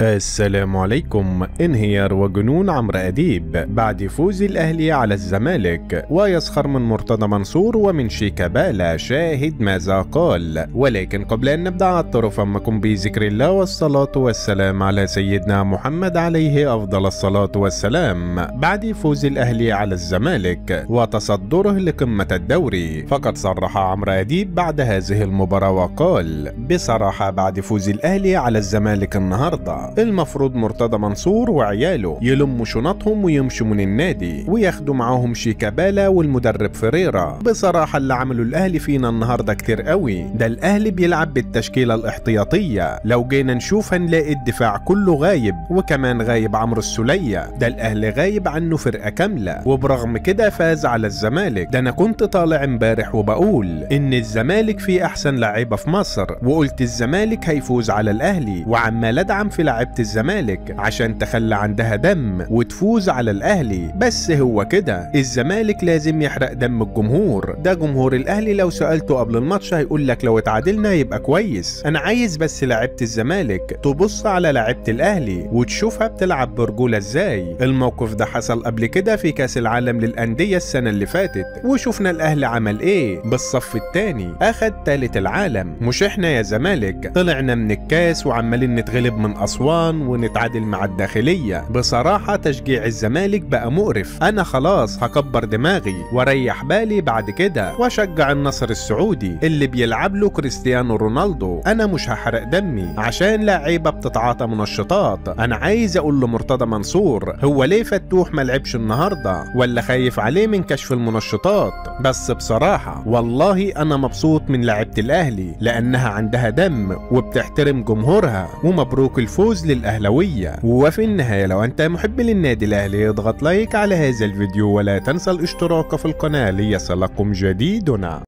السلام عليكم. انهيار وجنون عمرو أديب بعد فوز الأهلي على الزمالك، ويسخر من مرتضى منصور ومن شيكابالا. شاهد ماذا قال. ولكن قبل أن نبدأ أضطر فمكم بذكر الله والصلاة والسلام على سيدنا محمد عليه أفضل الصلاة والسلام. بعد فوز الأهلي على الزمالك وتصدره لقمة الدوري، فقد صرح عمرو أديب بعد هذه المباراة وقال: بصراحة بعد فوز الأهلي على الزمالك النهارده المفروض مرتضى منصور وعياله يلموا شنطهم ويمشوا من النادي وياخدوا معاهم شيكابالا والمدرب فريرة. بصراحة اللي عملوا الأهلي فينا النهارده كتير قوي. ده الأهلي بيلعب بالتشكيلة الاحتياطية، لو جينا نشوف هنلاقي الدفاع كله غايب، وكمان غايب عمرو السولية. ده الأهلي غايب عنه فرقة كاملة، وبرغم كده فاز على الزمالك. ده أنا كنت طالع امبارح وبقول إن الزمالك فيه أحسن لعيبة في مصر، وقلت الزمالك هيفوز على الأهلي، وعمال أدعم في لعيبة الزمالك عشان تخلى عندها دم وتفوز على الأهلي. بس هو كده، الزمالك لازم يحرق دم الجمهور. ده جمهور الأهلي لو سألته قبل الماتش هيقول لك لو اتعادلنا يبقى كويس. أنا عايز بس لعيبة الزمالك تبص على لعيبة الأهلي وتشوفها بتلعب برجولة ازاي. الموقف ده حصل قبل كده في كأس العالم للأندية السنة اللي فاتت، وشوفنا الأهلي عمل ايه بالصف التاني، أخد تالت العالم. مش احنا يا زمالك طلعنا من الكاس وعمالين نتغلب من أسوان ونتعادل مع الداخلية. بصراحة تشجيع الزمالك بقى مقرف. أنا خلاص هكبر دماغي واريح بالي بعد كده واشجع النصر السعودي اللي بيلعب له كريستيانو رونالدو. أنا مش هحرق دمي عشان لعيبة بتتعاطى منشطات. أنا عايز أقول لمرتضى منصور، هو ليه فتوح ملعبش النهاردة؟ ولا خايف عليه من كشف المنشطات؟ بس بصراحة والله أنا مبسوط من لعيبة الأهلي لأنها عندها دم وبتحترم جمهورها. ومبروك الفوز للأهلوية. وفي النهاية لو أنت محب للنادي الأهلي اضغط لايك على هذا الفيديو، ولا تنسى الاشتراك في القناة ليصلكم جديدنا.